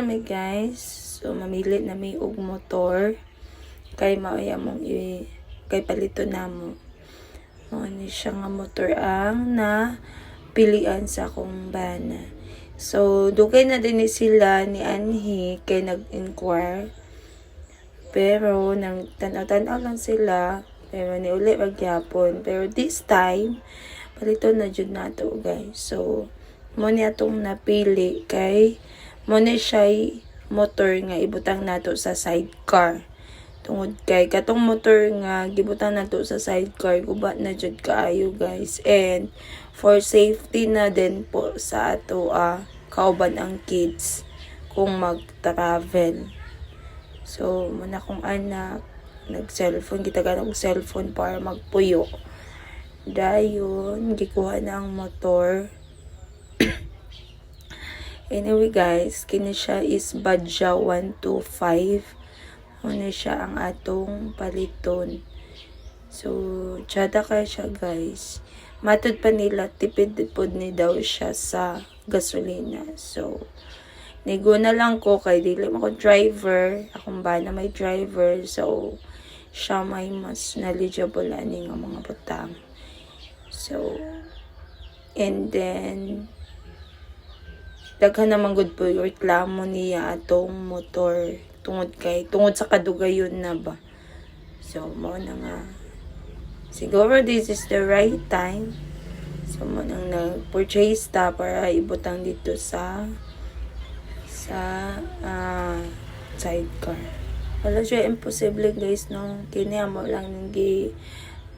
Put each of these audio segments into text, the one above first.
mi guys. So mamili na mi og motor kay maaya mong kay palito namo. Mo ni siya nga motor ang na pilian sa akong bana. So dugay na din sila ni Anhi kay nag-inquire. Pero nang tanaw-tanaw lang sila, pero ni uli magyapon. Pero this time palito na jud nato guys. So mo ni atong napili kay mo ni siya motor nga ibutang nato sa sidecar. Tungod kay katong motor nga gibutang nato sa sidecar guba na jud kaayo guys. And for safety na din po sa ato kauban ang kids kung mag-travel. So muna kong anak nag-cellphone, kita ganang cellphone para magpuyo. Dayon gikuha na ang motor. Anyway guys, kini siya is Badja 125. Muna siya ang atong paliton. So, tsada kaya siya guys. Matod pa nila, tipid ni daw siya sa gasolina. So, nigo na lang ko kay dili ako driver. Akong bana may driver. So, siya may mas knowledgeable ani nga mga butang. So, and then daghan naman gud po yung reklamo niya atong motor tungod sa kadugayon na ba. So mo na nga siguro this is the right time. So mo nang nag-purchase ta para ibutang dito sa sidecar. Wala siya imposible guys no. Kini mo lang nang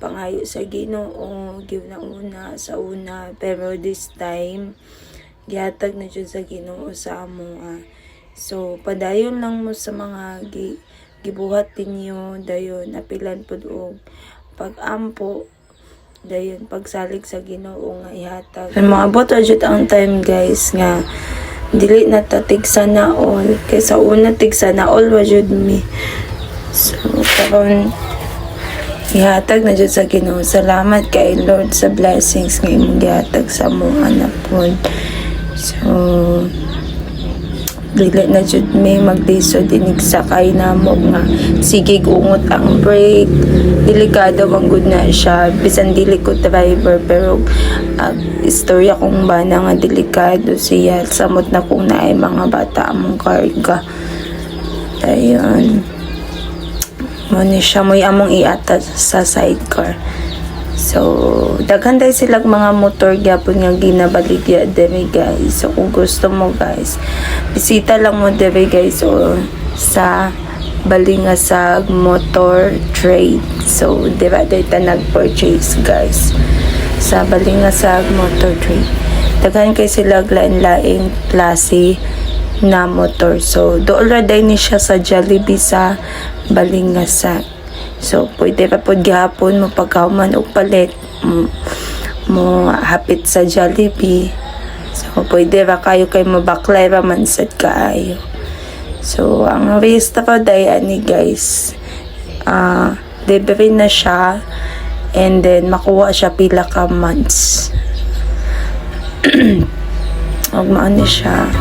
pangayo sa Ginoo give na una sa una, pero this time gihatag na dyan sa Ginoo sa amo. So, padayon lang mo sa mga gibuhat ninyo, dayon, apilan po og pag-ampo, dayon, pagsalig sa Ginoo nga ihatag. Maabot ajud ang time guys nga, dili na tatig sana all, kaysa una tig sana all wajud mi. So, karon ihatag na dyan sa Ginoo. Salamat kay Lord sa blessings nga imong gihatag sa among anak po. So, dili na jud may maglisod inig sakay na mo nga sige ungot ang brake. Delikado man gud na siya bisan dili ko driver, pero istorya kong bana nga delikado siya samot na kung naay mga bata among karga. Ayun, mo ni siya mo'y among iata sa sidecar. So, daghan tayo silang mga motor gyapon nga ginabaligya dere guys. So, kung gusto mo guys, bisita lang mo dere guys o sa Balingasag Motor Trade. So, diba dito nag-purchase guys sa Balingasag Motor Trade. Daghan kayo sila lain-laing klase na motor. So, doon raday ni siya sa Jollibee sa Balingasag. So, pwede pa po gihapon mo pagkauman o palit mo hapit sa Jollibee. So, pwede ba kayo kay mabaklay raman sad kaayo. So, ang resta pa dayan ni guys, delivery na siya and then makuha siya pila ka months. Huwag maano siya.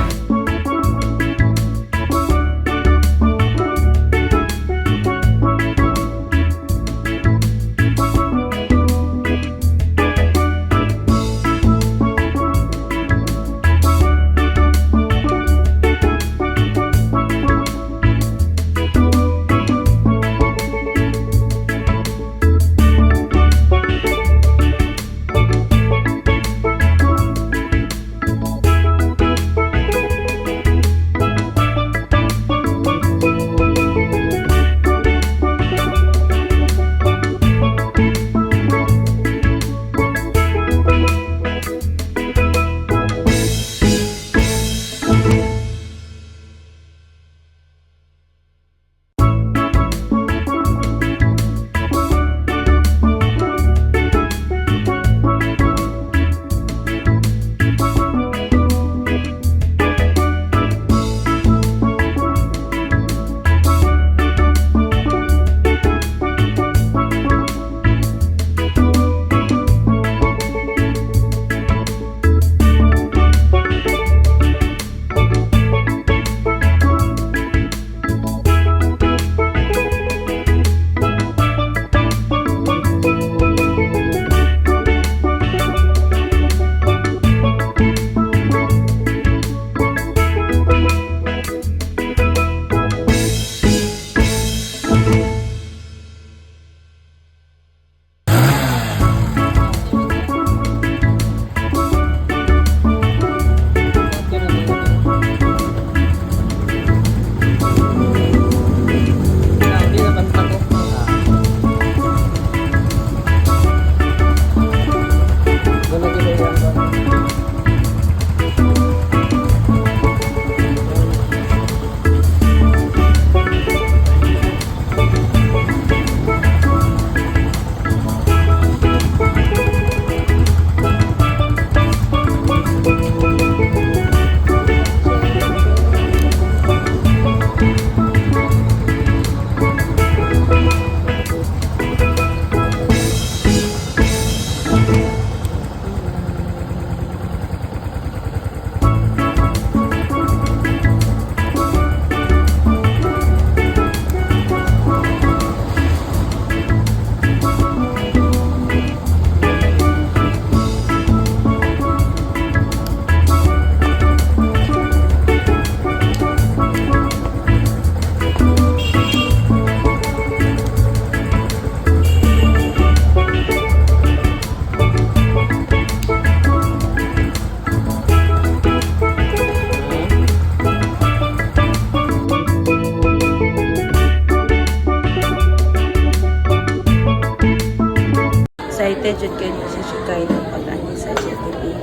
jud kayo nasisikay ng pag-ani sa JTV.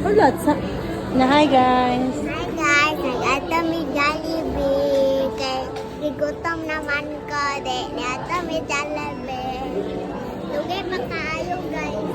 Ulat sa... Na hi guys! Hi guys, nag-ato mi Jollibee. Kay gutom naman ko. Nag-ato mi Jollibee. Lugay pa kaayo guys.